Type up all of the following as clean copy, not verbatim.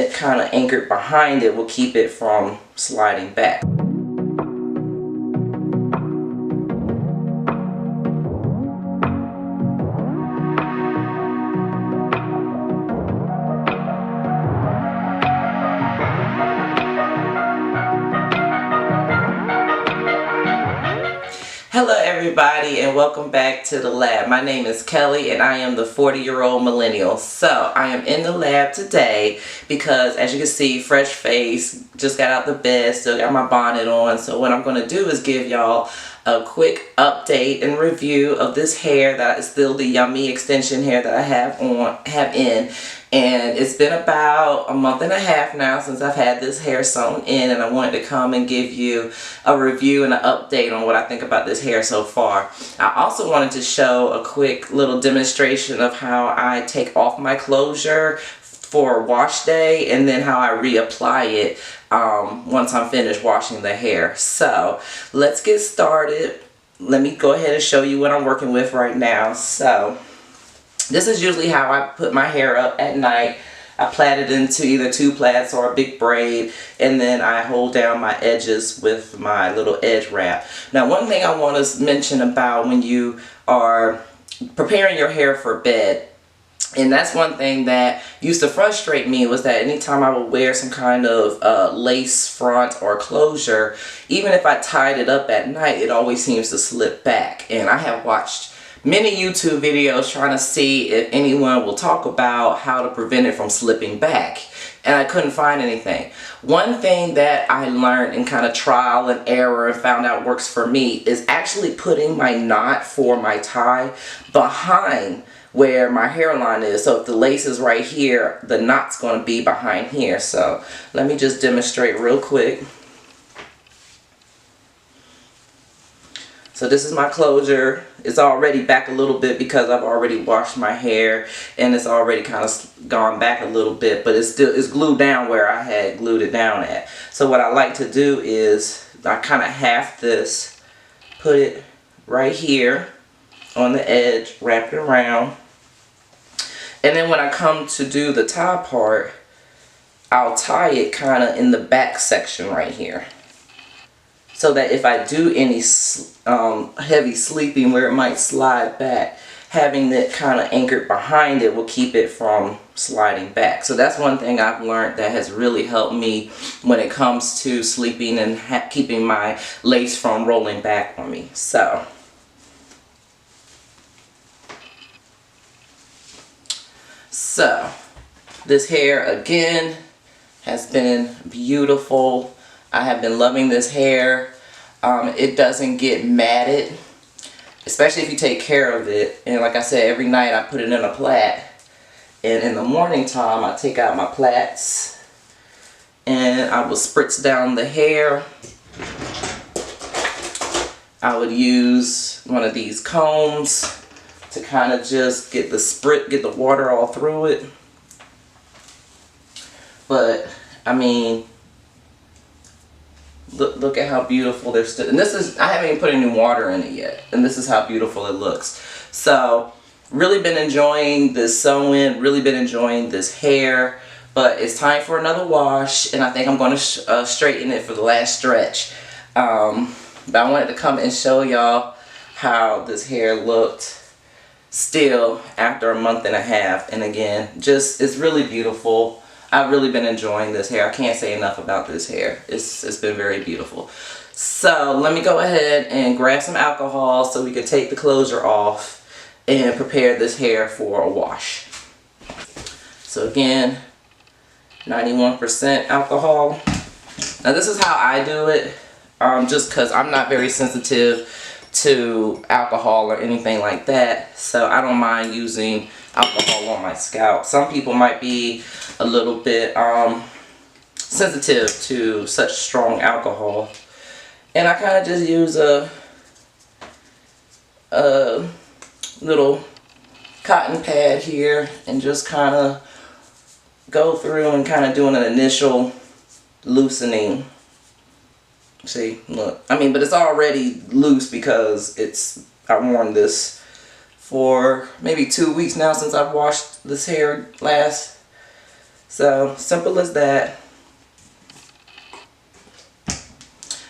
it kind of anchored behind it will keep it from sliding back. Hello everybody and welcome back to the lab. My name is Kelly and I am the 40-year-old millennial. So I am in the lab today because, as you can see, fresh face, just got out the bed, still got my bonnet on. So what I'm going to do is give y'all a quick update and review of this hair that is still the yummy extension hair that I have in. And it's been about a month and a half now since I've had this hair sewn in, and I wanted to come and give you a review and an update on what I think about this hair so far. I also wanted to show a quick little demonstration of how I take off my closure for wash day and then how I reapply it once I'm finished washing the hair. So let's get started. Let me go ahead and show you what I'm working with right now. So this is usually how I put my hair up at night. I plait it into either two plaits or a big braid, and then I hold down my edges with my little edge wrap. Now, one thing I want to mention about when you are preparing your hair for bed, and that's one thing that used to frustrate me, was that anytime I would wear some kind of lace front or closure, even if I tied it up at night, it always seems to slip back. And I have watched many YouTube videos trying to see if anyone will talk about how to prevent it from slipping back, and I couldn't find anything. One thing that I learned in kind of trial and error and found out works for me is actually putting my knot for my tie behind where my hairline is. So if the lace is right here, the knot's going to be behind here. So let me just demonstrate real quick. So this is my closure. It's already back a little bit because I've already washed my hair, and it's already kind of gone back a little bit, but it's glued down where I had glued it down at. So what I like to do is I kind of half this, put it right here on the edge, wrap it around, and then when I come to do the top part, I'll tie it kind of in the back section right here, so that if I do any heavy sleeping where it might slide back, having it kind of anchored behind it will keep it from sliding back. So that's one thing I've learned that has really helped me when it comes to sleeping and keeping my lace from rolling back on me. So this hair again has been beautiful. I have been loving this hair. It doesn't get matted, especially if you take care of it. And like I said, every night I put it in a plait, and in the morning time I take out my plaits and I will spritz down the hair. I would use one of these combs to kind of just get the water all through it. But I mean, look at how beautiful they're still. And this is, I haven't even put any water in it yet, and this is how beautiful it looks. So really been enjoying this sew-in, really been enjoying this hair, but it's time for another wash, and I think I'm going to straighten it for the last stretch. But I wanted to come and show y'all how this hair looked still after a month and a half. And again, just, it's really beautiful. I've really been enjoying this hair. I can't say enough about this hair. It's been very beautiful. So let me go ahead and grab some alcohol so we can take the closure off and prepare this hair for a wash. So again, 91% alcohol. Now this is how I do it, just because I'm not very sensitive to alcohol or anything like that, so I don't mind using alcohol on my scalp. Some people might be a little bit sensitive to such strong alcohol, and I kind of just use a little cotton pad here and just kind of go through and kind of doing an initial loosening. See, look, I mean, but it's already loose because I've worn this for maybe 2 weeks now since I've washed this hair last. So simple as that.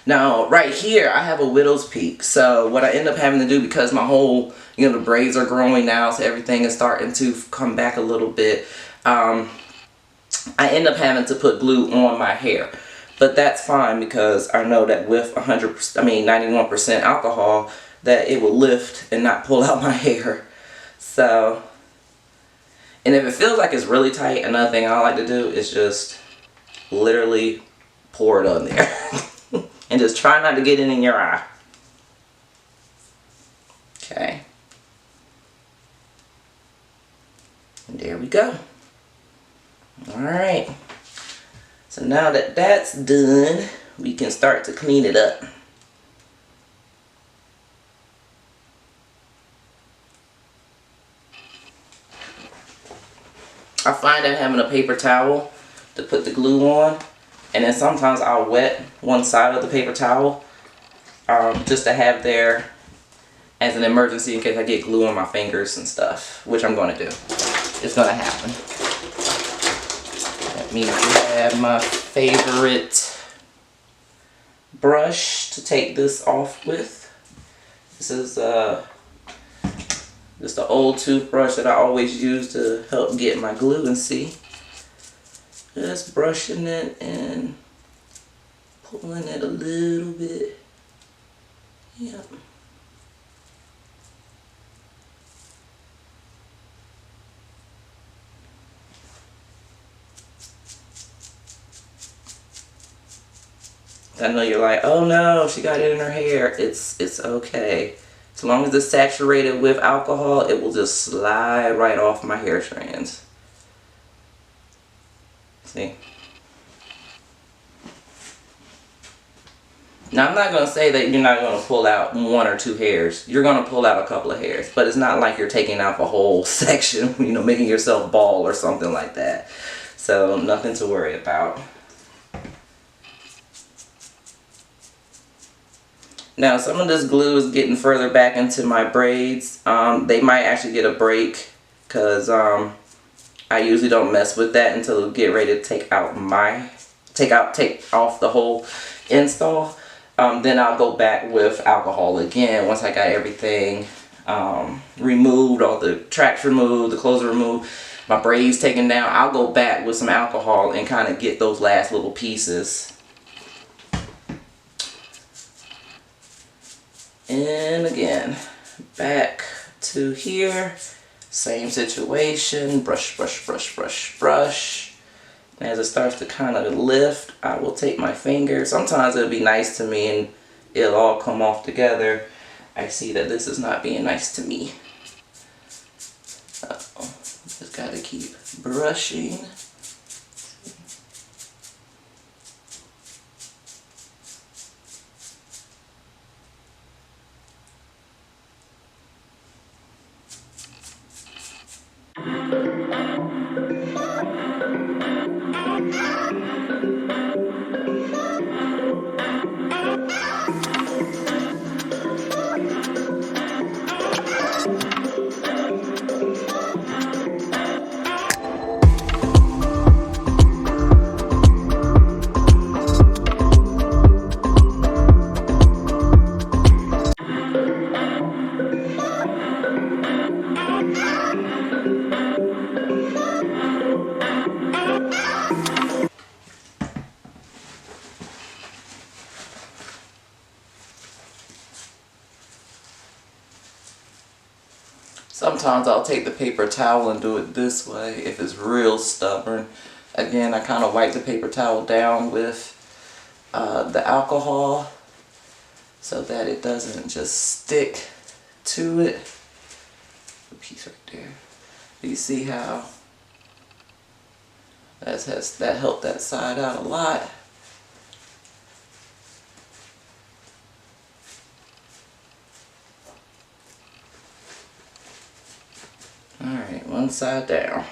Now right here I have a widow's peak. So what I end up having to do, because my whole, the braids are growing now, so everything is starting to come back a little bit. I end up having to put glue on my hair. But that's fine, because I know that with 91% alcohol, that it will lift and not pull out my hair. So, and if it feels like it's really tight, another thing I like to do is just literally pour it on there. And just try not to get it in your eye. Okay. And there we go. Alright. So now that that's done, we can start to clean it up. I find that having a paper towel to put the glue on, and then sometimes I'll wet one side of the paper towel just to have there as an emergency in case I get glue on my fingers and stuff, which I'm going to do. It's going to happen. Let me grab my favorite brush to take this off with. This is just an old toothbrush that I always use to help get my glue, and see. Just brushing it and pulling it a little bit. Yep. I know you're like, oh no, she got it in her hair. It's okay. As long as it's saturated with alcohol, it will just slide right off my hair strands. See? Now, I'm not going to say that you're not going to pull out 1 or 2 hairs. You're going to pull out a couple of hairs. But it's not like you're taking out the whole section, making yourself bald or something like that. So, nothing to worry about. Now, some of this glue is getting further back into my braids. They might actually get a break, because I usually don't mess with that until I get ready to take off the whole install. Then I'll go back with alcohol again once I got everything removed, all the tracks removed, the clothes removed, my braids taken down. I'll go back with some alcohol and kind of get those last little pieces. And again, back to here, same situation, brush, brush, brush, brush, brush. And as it starts to kind of lift, I will take my finger. Sometimes it'll be nice to me and it'll all come off together. I see that this is not being nice to me. Uh-oh. Just gotta keep brushing. Sometimes I'll take the paper towel and do it this way if it's real stubborn. Again, I kind of wipe the paper towel down with the alcohol so that it doesn't just stick to it. A piece right there. You see how that helped that side out a lot. Alright, one side down.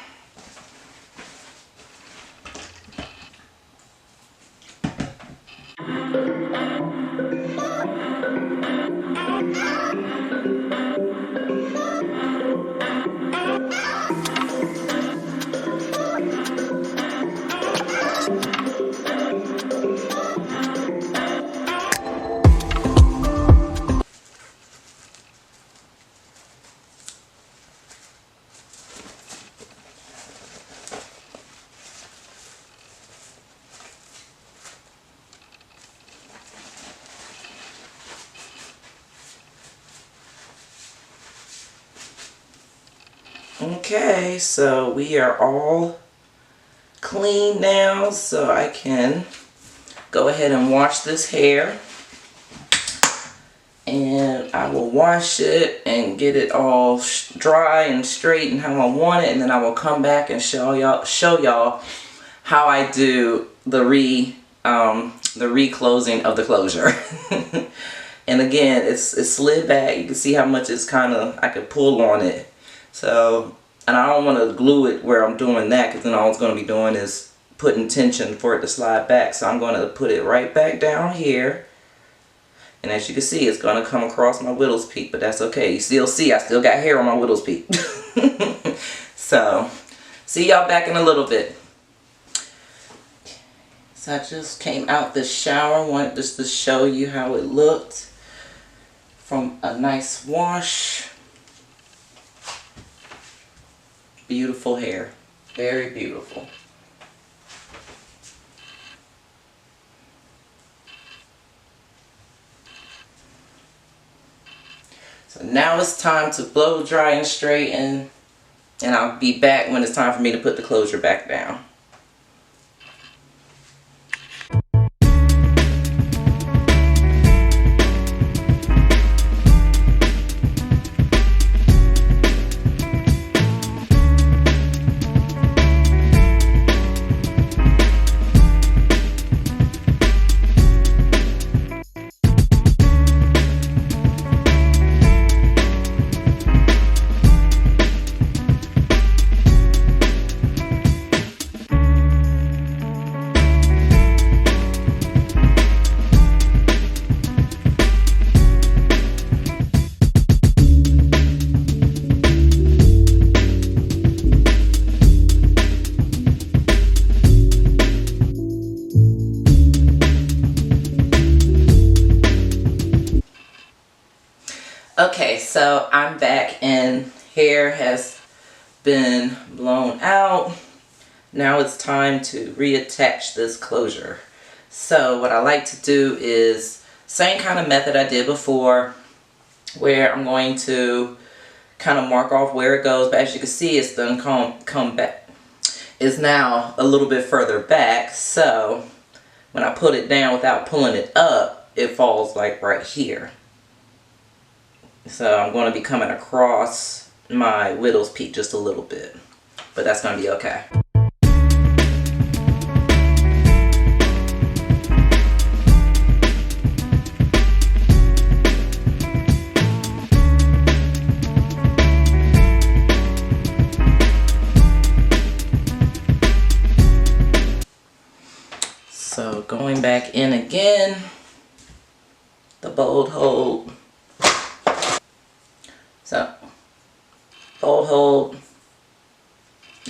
Okay, so we are all clean now, so I can go ahead and wash this hair. And I will wash it and get it all dry and straight and how I want it, and then I will come back and show y'all how I do the reclosing of the closure. And again, it's slid back. You can see how much it's I could pull on it. So, and I don't want to glue it where I'm doing that, because then all it's going to be doing is putting tension for it to slide back. So I'm going to put it right back down here. And as you can see, it's going to come across my widow's peak, but that's okay. You still see I still got hair on my widow's peak. So, see y'all back in a little bit. So I just came out the shower. Wanted just to show you how it looked from a nice wash. Beautiful hair. Very beautiful. So now it's time to blow dry and straighten, and I'll be back when it's time for me to put the closure back down. Okay, so I'm back and hair has been blown out. Now it's time to reattach this closure. So what I like to do is same kind of method I did before, where I'm going to kind of mark off where it goes, but as you can see, it's done come back. It's now a little bit further back, so when I put it down without pulling it up, it falls like right here. So I'm going to be coming across my widow's peak just a little bit, but that's going to be okay. So going back in again, the bold hold. So, bold hold,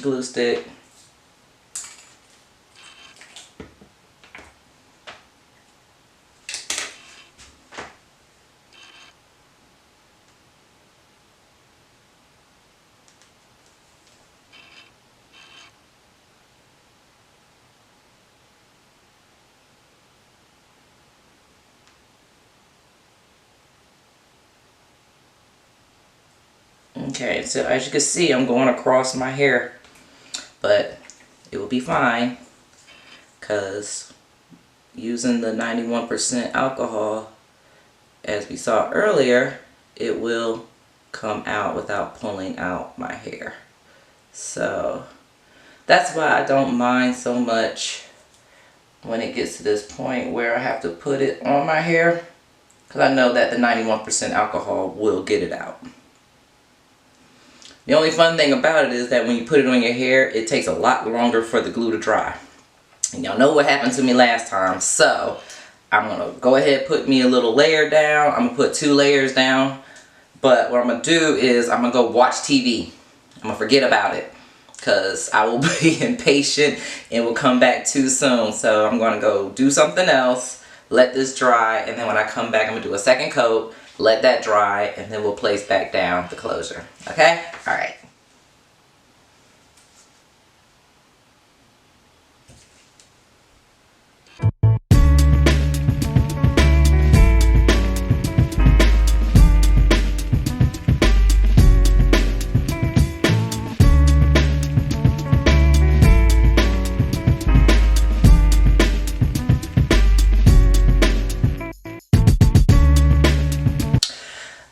glue stick. Okay, so as you can see, I'm going across my hair, but it will be fine because using the 91% alcohol, as we saw earlier, it will come out without pulling out my hair. So that's why I don't mind so much when it gets to this point where I have to put it on my hair, because I know that the 91% alcohol will get it out. The only fun thing about it is that when you put it on your hair, it takes a lot longer for the glue to dry. And y'all know what happened to me last time. So I'm going to go ahead and put me a little layer down. I'm going to put 2 layers down. But what I'm going to do is I'm going to go watch TV. I'm going to forget about it, because I will be impatient and will come back too soon. So I'm going to go do something else, let this dry, and then when I come back, I'm going to do a second coat. Let that dry, and then we'll place back down the closure. Okay? Alright.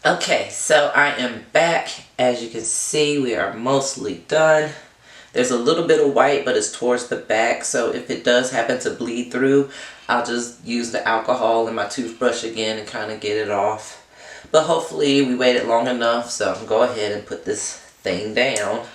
Okay, so I am back. As you can see, we are mostly done. There's a little bit of white, but it's towards the back, so if it does happen to bleed through, I'll just use the alcohol and my toothbrush again and kind of get it off. But hopefully we waited long enough, so I'm going to go ahead and put this thing down.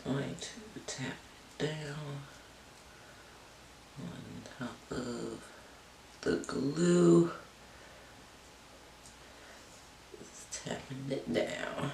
Going to tap it down on top of the glue. Just tapping it down.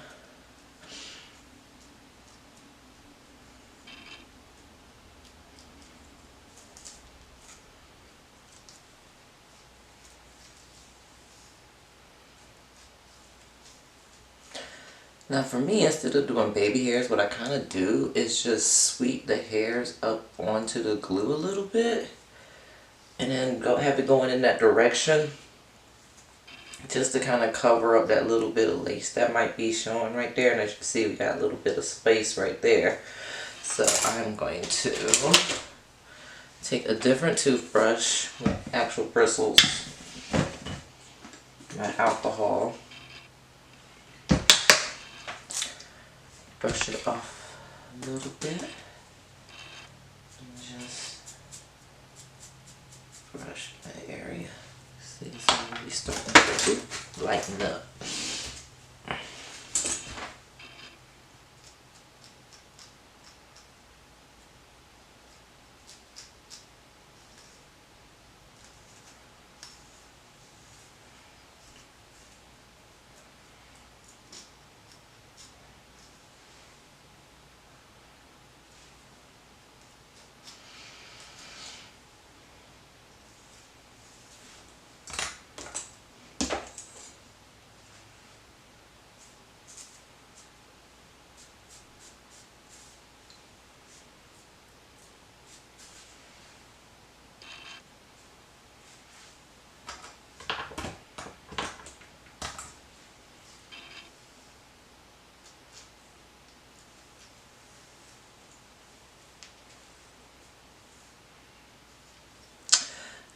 Now for me, instead of doing baby hairs, what I kind of do is just sweep the hairs up onto the glue a little bit. And then have it going in that direction. Just to kind of cover up that little bit of lace that might be showing right there. And as you can see, we got a little bit of space right there. So I'm going to take a different toothbrush with actual bristles. My alcohol. Brush it off a little bit and just brush that area. See, it's already starting to lighten up.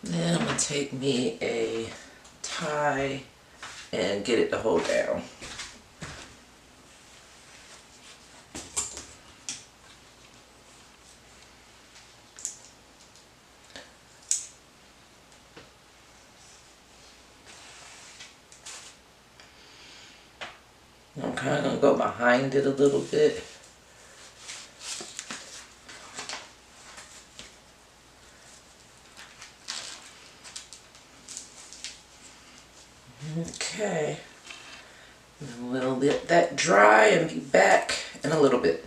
Then I'm going to take me a tie and get it to hold down. I'm kind of going to go behind it a little bit. Okay, and we'll let that dry and be back in a little bit.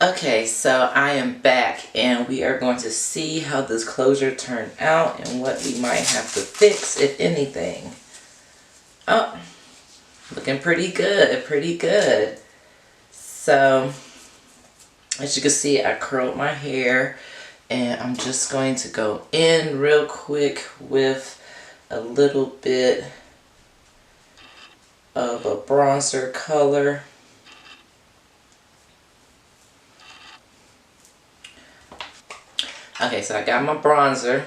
Okay, so I am back and we are going to see how this closure turned out and what we might have to fix, if anything. Oh, looking pretty good, pretty good. So, as you can see, I curled my hair and I'm just going to go in real quick with a little bit of a bronzer color. Okay, so I got my bronzer,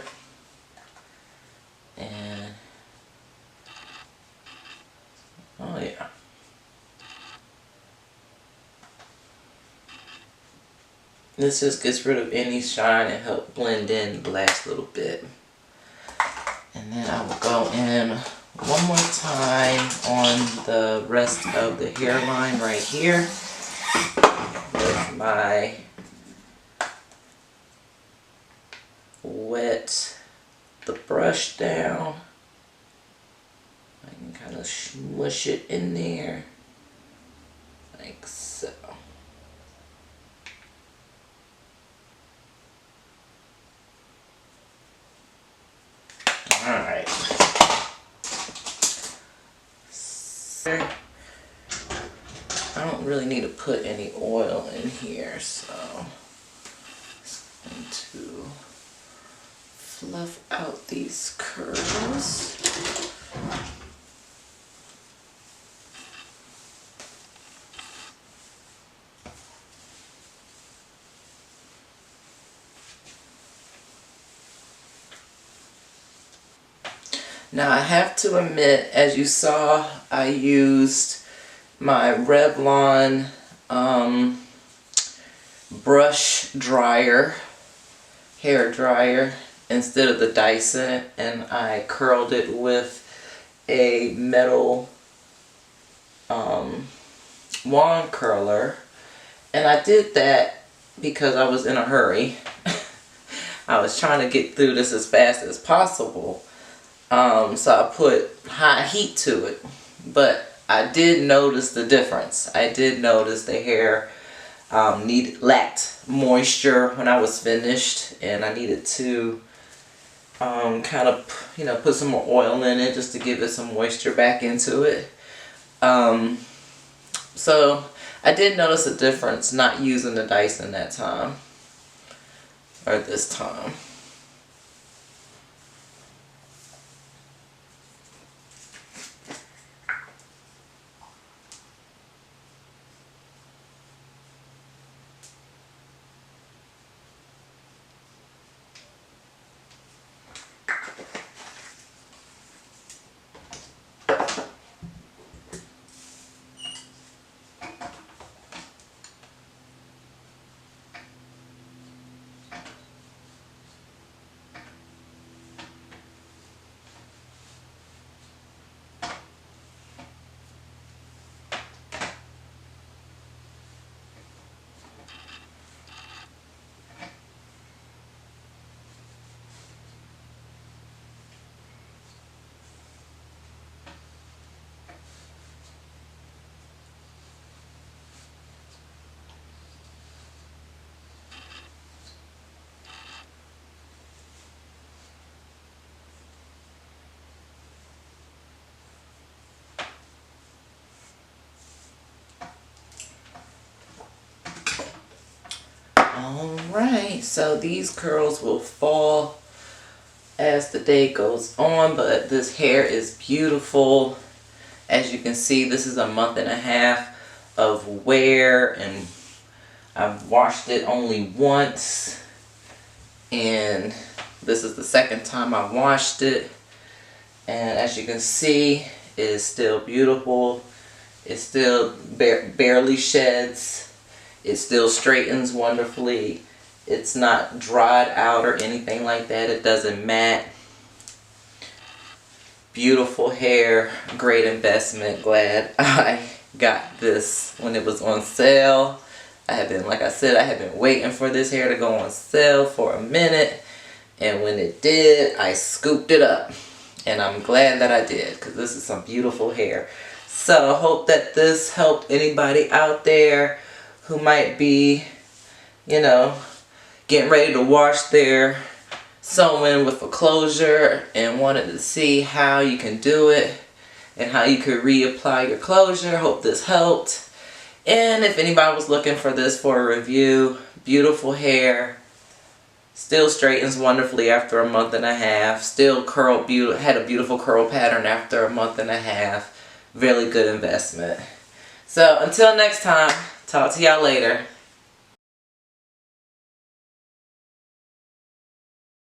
and oh yeah, this just gets rid of any shine and help blend in the last little bit. And then I will go in one more time on the rest of the hairline right here with my wet the brush down. I can kind of smush it in there like so. Alright. So, I don't really need to put any oil in here, so I'm going to fluff out these curls. Now I have to admit, as you saw, I used my Revlon brush dryer, hair dryer, instead of the Dyson, and I curled it with a metal wand curler. And I did that because I was in a hurry. I was trying to get through this as fast as possible. So I put high heat to it, but I did notice the difference. I did notice the hair lacked moisture when I was finished, and I needed to kind of, you know, put some more oil in it just to give it some moisture back into it. So I did notice a difference not using the Dyson that time, or this time. Alright, so these curls will fall as the day goes on, but this hair is beautiful. As you can see, this is a month and a half of wear, and I've washed it only once, and this is the second time I washed it, and as you can see, it is still beautiful. It still barely sheds. It still straightens wonderfully. It's not dried out or anything like that. It doesn't mat. Beautiful hair. Great investment. Glad I got this when it was on sale. I have been, like I said, I have been waiting for this hair to go on sale for a minute. And when it did, I scooped it up. And I'm glad that I did, because this is some beautiful hair. So I hope that this helped anybody out there who might be, you know, getting ready to wash their sewing with a closure and wanted to see how you can do it and how you could reapply your closure. Hope this helped. And if anybody was looking for this for a review, beautiful hair, still straightens wonderfully after a month and a half, still curled, had a beautiful curl pattern after a month and a half. Really good investment. So until next time, talk to y'all later.